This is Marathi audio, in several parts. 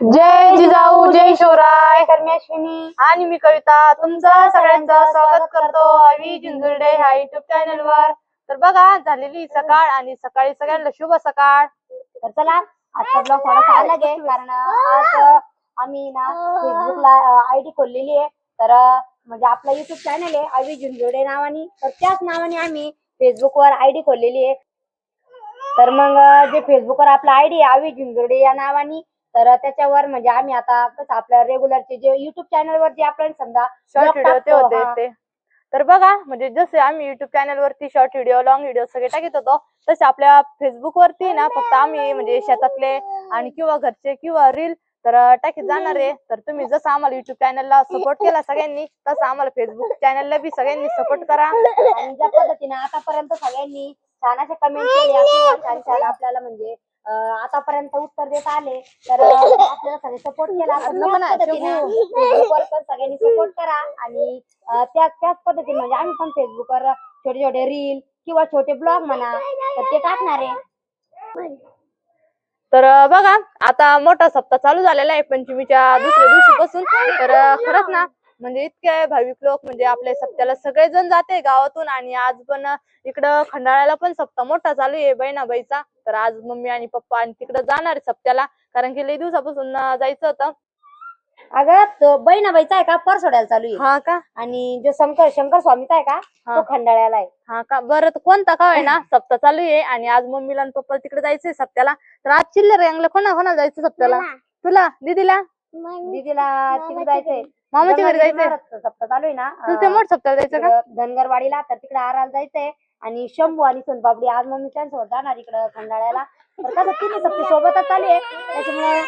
जय जिजाऊ जय शिवराय. कर्मी अश्विनी आणि मी कविता तुमचं सगळ्यांचं स्वागत करतो आवी जिंजुर्डे ह्या युट्यूब चॅनल वर. तर बघा झालेली सकाळ आणि सकाळी सगळ्यांना शुभ सकाळ. तर चला आजचा ब्लॉग थोडासा अलग आहे कारण आज आम्ही ना फेसबुकला आयडी खोललेली आहे. तर म्हणजे आपला युट्यूब चॅनल आहे आवी जिंजुर्डे नावाने. तर त्याच नावाने आम्ही फेसबुकवर आयडी खोललेली आहे. तर मग जे फेसबुकवर आपला आयडी आहे आवी जिंजुर्डे या नावाने, तर त्याच्यावर म्हणजे आम्ही आता कसं आपल्या रेग्युलरचे जे युट्यूब चॅनलवर जे आपण समजा शॉर्ट व्हिडिओ ते होते ते. तर बघा म्हणजे जसे आम्ही युट्यूब चॅनल वरती शॉर्ट व्हिडिओ लॉंग व्हिडिओ सगळे टाकत होतो तसे आपल्या फेसबुक वरती ना फक्त आम्ही म्हणजे शेतातले आणि किंवा घरचे किंवा रील तर टाकीत जाणार आहे. तर तुम्ही जसं आम्हाला युट्यूब चॅनलला सपोर्ट केला सगळ्यांनी तसं आम्हाला फेसबुक चॅनलला बी सगळ्यांनी सपोर्ट करा. आणि ज्या पद्धतीने आतापर्यंत सगळ्यांनी छान असे कमेंट केले छान छान आपल्याला म्हणजे आतापर्यंत उत्तर देत आले तर आपल्याला सगळे सपोर्ट केला. फेसबुकवर पण सगळ्यांनी सपोर्ट करा आणि त्याच पद्धतीने म्हणजे आम्ही पण फेसबुकवर छोटे छोटे रील किंवा छोटे ब्लॉग म्हणा तर ते टाकणार आहे. तर बघा आता मोठा सप्ताह चालू झालेला आहे पंचमीच्या दुसऱ्या दिवशीपासून. तर खरंच ना म्हणजे इतके भाविक लोक म्हणजे आपल्या सप्त्याला सगळेजण जाते गावातून. आणि आज पण इकडं खंडाळ्याला पण सप्ताह मोठा चालू आहे बहिणाबाईचा. तर आज मम्मी आणि पप्पा आणि तिकडे जाणार आहे सप्त्याला कारण की लई दिवसापासून जायचं होतं. अगं तो बहिणाबाईचा आहे का परसोड्याला चालू आहे. हा का. आणि जो शंकर स्वामीचा आहे का तो खंडाळ्याला आहे. हा का. बरं कोणता का आहे ना सप्ताह चालू आहे आणि आज मम्मीला आणि पप्पा तिकडे जायचंय सप्त्याला. तर आज चिल्लर यांना कोणाला जायचं सप्त्याला? तुला दीदीला तिकडे जायचंय मामाच्या घरी जायचंय. सप्ताह चालू आहे ना तुला मोठ सप्त्याला जायचं का धनगरवाडीला. तर तिकडे आराला जायचंय आणि शंभू आणि सोनपापडी आज मम्मी त्यांच्यासोबत जाणार इकडं खंडाळ्याला. तर कसं तिन्ही सप्ते सोबतच चालू आहे त्याच्यामुळे.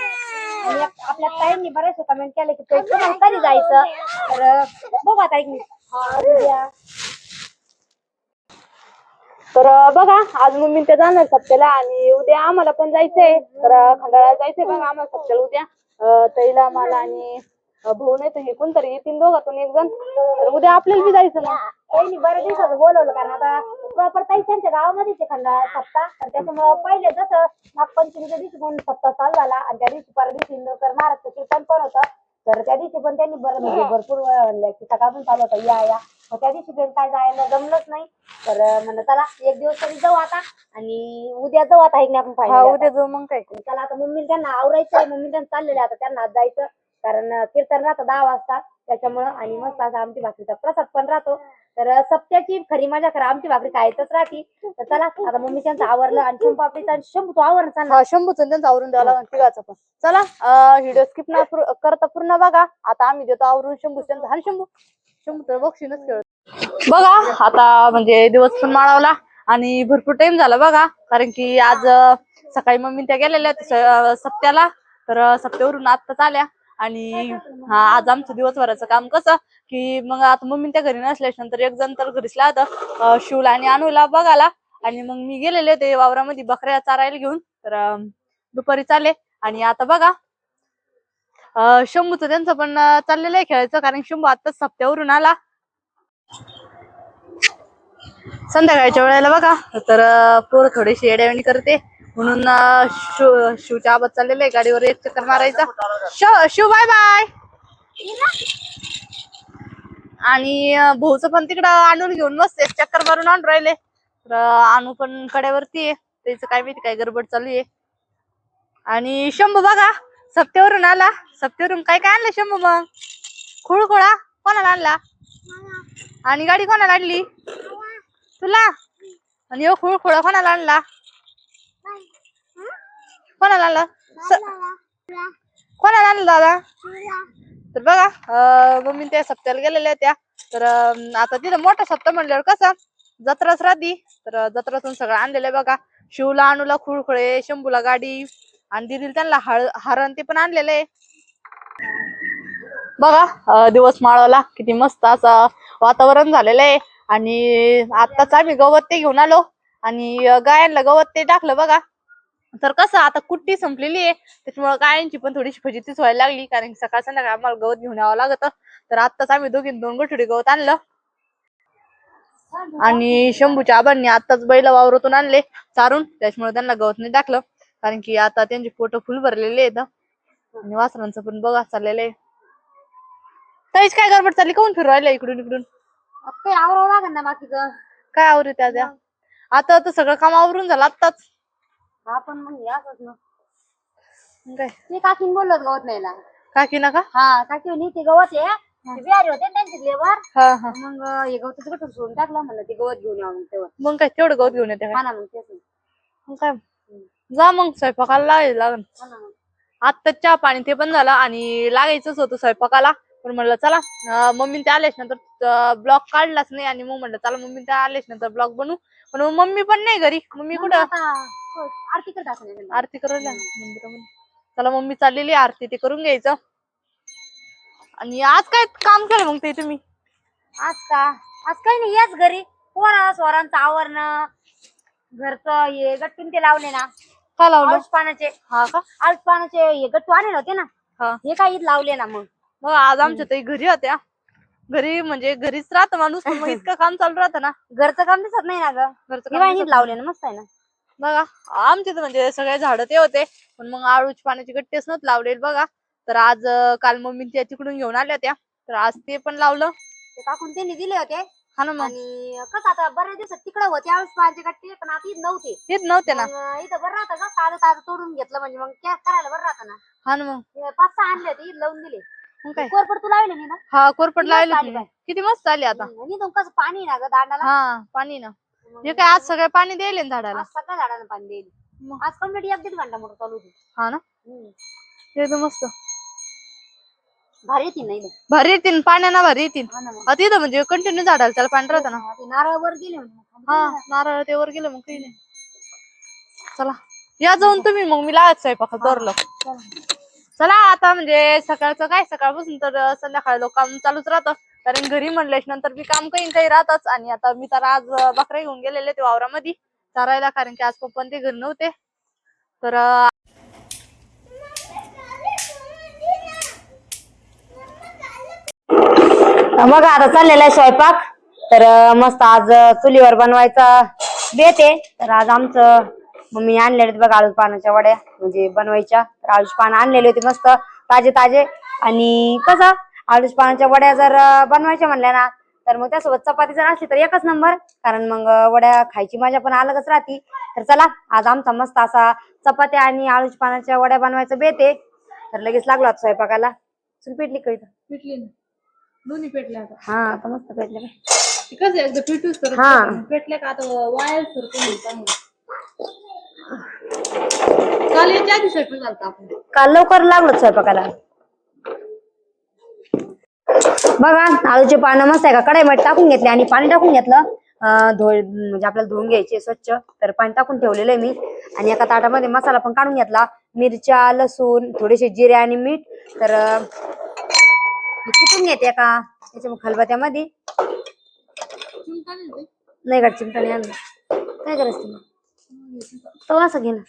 आणि आपल्या ताईंनी बरेचसे कमेंट केले की तुम्हाला कधी जायचं. तर बघू आता एक तर बघा आज मम्मी ते जाणार सप्त्याला आणि उद्या आम्हाला पण जायचंय. तर खंडाळ्याला जायचंय बघा आम्हाला सप्त्याला उद्या. तैला मला आणि भाऊ नाही तर हे कोणतरी येतील दोघातून एक जण. तर उद्या आपल्याला बी जायचं ना. ताईंनी बऱ्याच दिवसाचं बोलवलं कारण आता प्रॉपर ताई त्यांच्या गावामध्येच खंडाळा सप्ताह. तर त्याच्यामुळे पहिले जसं नागपंचमीच्या दिवशी पण सप्ताह चालू झाला आणि त्या दिवशी परत दिवशी इंदोरकर महाराजचं कीर्तन पण होतं. तर त्या दिवशी पण त्यांनी बरं म्हणजे भरपूर वेळ म्हणलं की सकाळपासून चालू होतं या. मग त्या दिवशी पण काय जायला जमलंच नाही. तर म्हणलं चला एक दिवस तरी जाऊ आता आणि उद्या जाऊ आता एक आपण पाहिजे उद्या जाऊ मग काय. चला आता मम्मी त्यांना आवरायचंय. मम्मी त्यांना चाललेलं आता त्यांना आज जायचं कारण कीर्तन राहतं 10 वाजता त्याच्यामुळं. आणि मस्त असा आमची भाकरीचा प्रसाद पण राहतो. तर सप्त्याची खरी मजा खरं आमची भाकरी खायचंच राहती. तर चला आता मम्मी त्यांचं आवरलं आणि शंपापडीचा शंभू तो आवरण चालला. शंभूचं त्यांचं आवरून द्यावं लागेल तिघाचं पण. चला व्हिडिओ स्किप ना करता पूर्ण बघा. आता आम्ही देतो आवरून शंभू त्यांचं. हा शंभू तर बक्षीनच खेळत बघा. आता म्हणजे दिवस पण माळवला आणि भरपूर टाइम झाला बघा कारण की आज सकाळी मम्मी त्या गेलेल्या सप्त्याला. तर सप्त्यावरून आत्ताच आल्या. आणि आज आमचं दिवसभराचं काम कसं की मग आता मम्मी त्या घरी नसल्याच्या नंतर एक जण तर घरीच लावतं शिवला आणि अनुला बघायला. आणि मग मी गेलेले ते वावरामध्ये बकऱ्या चारायला घेऊन. तर दुपारी चाले आणि आता बघा शंभूचं त्यांचं पण चाललेलं आहे खेळायचं कारण शंभू आताच सप्त्यावरून आला. संध्याकाळच्या वेळेला बघा तर पोरं थोडीशी येड्यावानी करते म्हणून शिवच्या आबाद चाललेलं आहे गाडीवर एक चक्कर मारायचा. Shiv bye bye. आणि भाऊचं पण तिकडं आणून घेऊन मस्त एक चक्कर मारून आणून राहिले. तर आणू पण कड्यावरती आहे त्याचं काय माहिती काय गडबड चालू आहे. आणि शंभू बघा सप्त्यावरून आला. सप्त्यावरून काय काय आणलं शंभू मग? खुळखुळा कोणाला आणला आणि गाडी कोणाला आणली? तुला. आणि खुळखुळा कोणाला आणला? कोणाला आणला? कोणाला आणलं दादा? तर बघा मम्मी त्या सप्त्याला गेलेल्या त्या. तर आता तिथं मोठा सप्ताह म्हणल्यावर कसं जत्राच राहती. तर जत्रातून सगळं आणलेलं आहे बघा. शिवला अनुला खुळखुळे, शंभूला गाडी आणि दिदीला त्यांना हारण ते पण आणलेलं आहे बघा. दिवस माळवला किती मस्त असं वातावरण झालेलं आहे. आणि आताच आम्ही गवत ते घेऊन आलो आणि गायांना गवत ते टाकलं बघा. तर कसं आता कुट्टी संपलेली आहे त्याच्यामुळे गायांची पण थोडीशी फजितीच व्हायला लागली कारण सकाळ संध्याकाळ आम्हाला गवत घेऊन यावं लागत. तर आत्ताच आम्ही दोघींनी 2 गठुडे गवत आणलं. आणि शंभूच्या आबांनी आत्ताच बैल वावरातून आणले चारून त्याच्यामुळे त्यांना गवत नाही टाकलं कारण की आता त्यांची पोट फुल भरलेले आहेत. आणि वासरांचं पण बघा चाललेलं आहे. ताईच काय गडबड चालली, कोण फिरू राहिला इकडून इकडून? काही आवरावं लागेल ना बाकीचं. काय आवरू त्या आता तर सगळं काम आवरून झालं आत्ताच. हा पण मग हे असंच ना. मग काय ते काकीन बोललो गवत न्यायला. काकी नका. हा काकी म्हणे ते गवत आहे ते बिहारी होते ना त्यांचे लेबर. हा हा. मग हे गवताचं गठून सोडून टाकलं म्हणलं ते गवत घेऊन यावं मग तेव्हा. मग काय तेवढं गवत घेऊन येते हा काय? ना मग तेच ना. मग काय जा मग स्वयंपाकाला लागेल. हा ना मग. आत्ता चहा पाणी ते पण झालं आणि लागायचंच होतं स्वयंपाकाला. पण म्हणलं चला मम्मी ते आलेच नंतर ब्लॉग काढलाच नाही आणि मग म्हणलं चला मम्मी ते आलेच नंतर ब्लॉग बनवू. पण मग मम्मी पण नाही घरी. मम्मी मग कुठं? आता आरती करत असेल. आरती करायला मंदिरामध्ये. चला मम्मी चाललेली आरती ते करून घ्यायचं. आणि आज काय काम केलं मग ते तुम्ही? आज काही नाही याच घरी पोरा स्वरांचं आवरणं घरचं हे गट्टून ते लावले ना. का लावलं? आळूच पानाचे. हा का? आळूच पानाचे हे गट्टू आणले होते ना. हा. हे काही इथं लावले ना मग. मग आज आमच्या ताई घरी होत्या. घरी म्हणजे घरीच राहतं माणूस पण मग इतकं काम चालू राहतं ना. घरचं काम दिसत नाही ना ग. घरचं हे काम बाईनीच लावले ना मस्त आहे ना. बघा आमचे तर म्हणजे सगळे झाडं ते होते पण मग आळूची पाण्याचे गट्टेच नव्हते लावलेले बघा. तर आज काल मम्मी त्या तिकडून घेऊन आल्या त्या तर आज ते पण लावलं. ते काकून त्यांनी दिले होते. हा ना मग. आणि कसं आता बऱ्याच दिवसात तिकडे होते आळूच पानाचे गट्टे पण आता इथं नव्हते. तेच नव्हते ना. मग इथं बरं राहतं का ताजं ताजं तोडून घेतलं म्हणजे मग क्या करायला बरं राहतं ना. हा ना मग. 5-6 आणले होते इथं लावून दिले. मग काय कोरपड तू लावले ना. हा कोरपड किती मस्त लावले आली बाई. किती मस्त आली आता. आणि इथून कसं पाणी ना ग दांडाला. हा पाणी ना. हे काय आज सगळं पाणी द्यायले ना झाडाला. आज सगळ्या झाडांना पाणी देईल. आज कंप्लीट 1-1.5 घंटा मोटर चालू होती. हा ना. एकदम मस्त भारी येतील नाही भारी येतील पाण्याना भारी येतील. हा ना मग. आता इथं म्हणजे कंटिन्यू झाडाला त्याला पाणी राहतं ना. ते नारळ वर गेले म्हणे. हा नारळ ते वर गेलं मग काही नाही. चला या जाऊन तुम्ही मग मी लागत स्वयंपाकाला धरलं. चला आता म्हणजे सकाळचं काय सकाळपासून तर संध्याकाळी काम चालूच राहतं कारण घरी म्हणल्याच नंतर मी काम काही राहतच. आणि आता मी तर आज बकऱ्या घेऊन गेलेले ते वावरामध्ये चारायला कारण की आज पप्पा ते घरी नव्हते. तर बघा आता चाललेला आहे स्वयंपाक. तर मस्त आज चुलीवर बनवायचा बेत आहे. तर आज आमचं मम्मी आणलेले बघा आळूच पानाच्या वड्या म्हणजे बनवायच्या. तर आळूच पान आणलेले होते मस्त ताजे ताजे. आणि कसं आळूच पानाच्या वड्या जर बनवायच्या म्हणल्या ना तर मग त्यासोबत चपाती जर असली तर एकच नंबर. कारण मग वड्या खायची मजा पण अलगच राहती. तर चला आज आमचा मस्त असा चपात्या आणि आळूच पानाच्या वड्या बनवायचा बेत आहे. तर लगेच लागलो आता स्वयंपाकाला. चल पेटली कळी पिटली ना दोन्ही पेटल्या आता. हा आता मस्त पेटले कसं एकदा पिटूच तर हा पेटल्या का आता वायर सुरकून काल याच्या आधी स्वयंपाक झालता आपण. काल लवकर लागलो स्वयंपाकाला. बघा आळूचे पानं मस्त आहे का कढईमध्ये टाकून घेतले आणि पाणी टाकून घेतलं. म्हणजे आपल्याला धुवून घ्यायचे स्वच्छ. तर पाणी टाकून ठेवलेलं आहे मी. आणि एका ताटामध्ये मसाला पण काढून घेतला. मिरच्या लसूण थोडेसे जिरे आणि मीठ. तर कुटून घेते का त्याच्या खलबत्यामध्ये. नाही का चिमटा नाही आणलं काय करायचं तुला तो असं घे ना.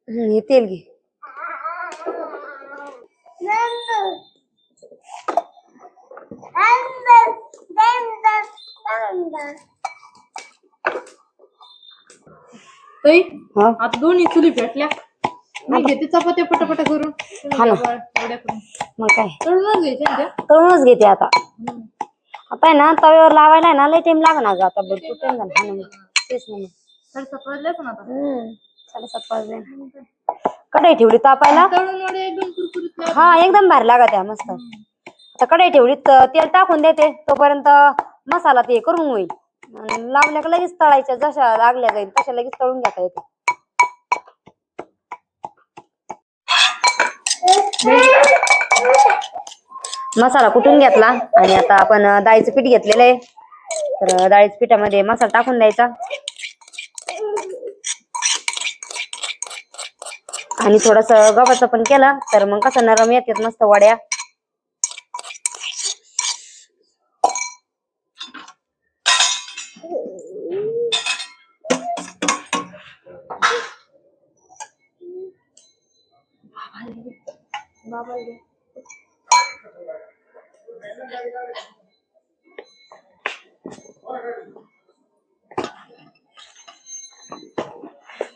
हे तेल घे. आता दोन्ही चुली पेटल्या. मी घेते चपात्या पटापटा करून. मग काय तळूनच घ्यायच्या तळूनच घेते आता. आता आहे ना तव्यावर लावायला आहे ना लय टाइम लागणार ग आता भरपूर टाइम झाला. तेच नाही 7:30 वाजले पण आता. 7:30 वाजले. कढई ठेवली तापायला. हा एकदम भारी लागत आहे मस्त. आता कढई ठेवली तेल टाकून देते तोपर्यंत मसाला ते करून होईल. लावल्या का लगेच तळायच्या जशा लागल्या जाईल तशा लगेच तळून घेता येते. मसाला कुटून घेतला आणि आता आपण डाळीचं पीठ घेतलेलं आहे. तर डाळीच्या पिठामध्ये मसाला टाकून द्यायचा. आणि थोडस गव्हाचं पण केलं तर मग कसं नरम येतात मस्त वड्या.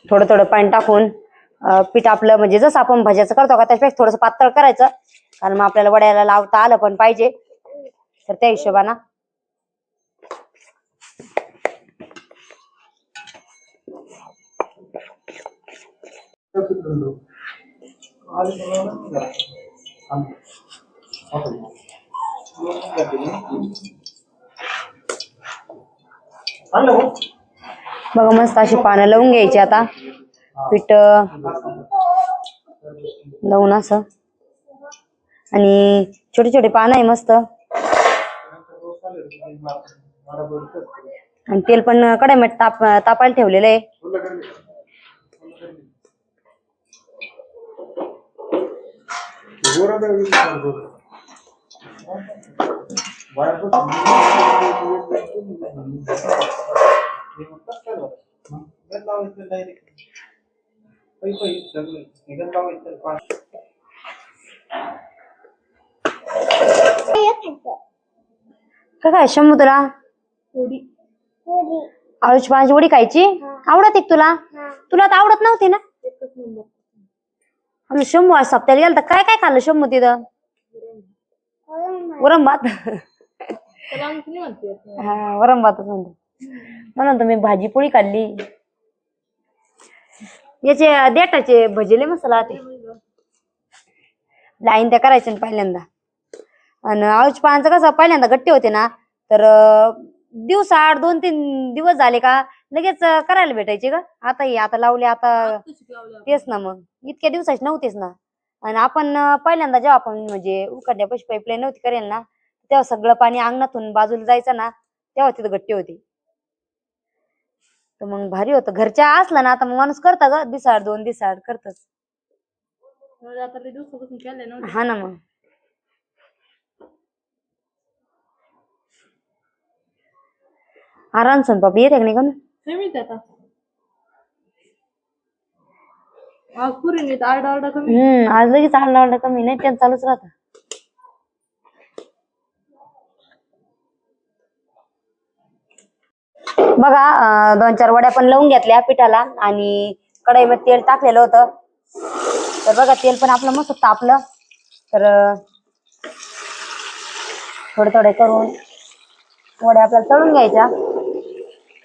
थोडं थोडं पाणी टाकून पीठ आपलं म्हणजे जसं आपण भज्याचं करतो का त्याच्यापेक्षा थोडंसं पातळ करायचं, कारण मग आपल्याला वड्याला लावता आलं पण पाहिजे, तर त्या हिशोबानं बघा मस्त अशी पानं लावून घ्यायची. आता पीठ लावून असं, आणि छोटे छोटे पानं आहे मस्त, आणि तेल पण कढईमध्ये तापायला ठेवलेलं आहे. काय शंभू तुला आळूची पानाची वडी खायची आवडत एक तुला? तुला तर आवडत नव्हती ना. आम्ही शंभू आज सप्त्याला गेला तर काय काय खाल्लं शंभू तिथं? वरम भात. हा वरम भातच म्हणतो. म्हणून तर मी भाजी पोळी खाल्ली. याचे देठाचे भजेले मसाला ते लाईन त्या करायचे ना पहिल्यांदा. आणि आळूच्या पानाचं कसं पहिल्यांदा गट्टे होते ना, तर दिवसाआड 2-3 दिवस झाले का लगेच करायला भेटायचे ग. आता लावले आता तेच ना, मग इतक्या दिवसाची नव्हतेच ना. आणि आपण पहिल्यांदा जेव्हा आपण म्हणजे उकडण्यापाशी पाईपलाईन नव्हती करेल ना, तेव्हा सगळं पाणी अंगणातून बाजूला जायचं ना, तेव्हा तिथं गट्टे होते. तर मग भारी होतं. घरच्या असला ना आता मग माणूस करता ग, दिसाड 2 दिसाड करतच. हा ना मग. आराम स्वयंपाक येते का नाही का? आज लगेच आरडा कमी नाही, त्यात चालूच राहत. बघा 2-4 वड्या पण लावून घेतल्या पिठाला, आणि कढईमध्ये तेल टाकलेलं होतं. तर बघा तेल पण आपलं मस्त तापलं. तर थोडे थोडे करून वड्या आपल्याला तळून घ्यायच्या.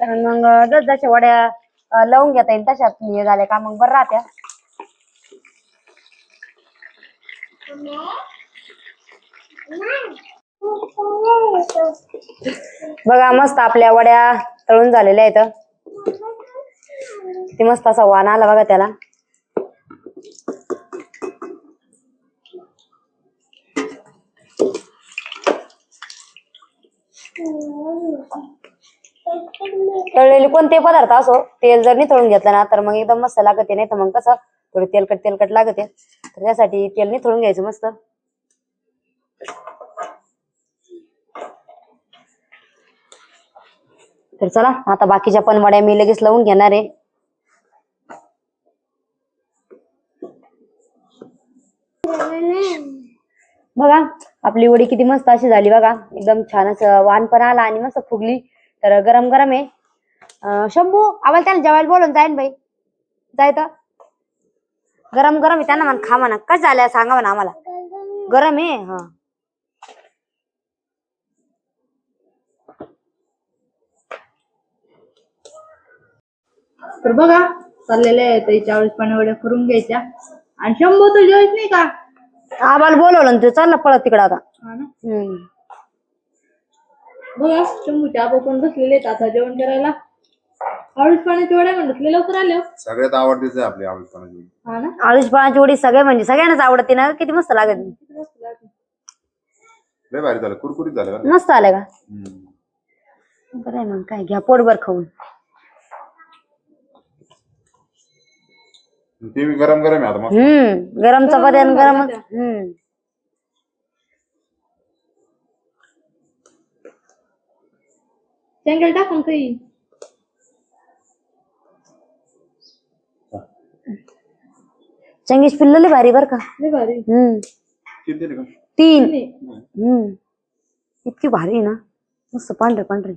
कारण मग जसजशा वड्या लावून घेता येईल तशाच हे झाल्या का मग बरं राहत्या. बघा मस्त आपल्या वड्या तळून झालेल्या आहेत. किती मस्त असा वाण आला बघा त्याला. तळलेले कोणते पदार्थ असो, तेल जर निथळून घेतलं ना तर मग एकदम मस्त लागते. नाही तर मग कसं थोडी तेलकट लागते. तर त्यासाठी तेल निथळून घ्यायचं मस्त. तर चला आता बाकीच्या पण वड्या मी लगेच लावून घेणार आहे. बघा आपली वडी किती मस्त अशी झाली बघा. एकदम छान असं वाण पण आला आणि मस्त फुगली. तर गरम गरम आहे. शंभू आम्हाला त्याला जेवायला बोलून जाईन बाई, जाय तर गरम गरम आहे. त्यांना म्हणा खा म्हणा. कसं झालं सांगा म्हणा आम्हाला. गरम आहे. हा तर बघा चाललेल्या आहेत 40 पाणी वड्या करून घ्यायच्या. आणि शंभू तर जेवत नाही का? आम्हाला बोलवलं ना, ते चालला पळत तिकडं आता. बघा शंभूच्या आबा पण बसलेले आहेत आता जेवण करायला. आळूच पाण्याची वड्या म्हणत लवकर आले. सगळ्यात आवडतीच आहे आपली आळूच पाण्याची वडी. हा ना, आळूची पानाची वडी सगळे म्हणजे सगळ्यांनाच आवडते ना. किती मस्त लागत. लय भारी झालं, कुरकुरीत झालं. मस्त आलं का? बरं आहे मग काय, घ्या पोटभर खाऊन. ते गरम गरम आहे आता मस्त. गरम चपात्या गरम. शेंगल टाकून काही चंगेश पिल्लले भारी बर का. लय भारी. 3 इतकी भारी ना, मस्त पांढरे पांढरे.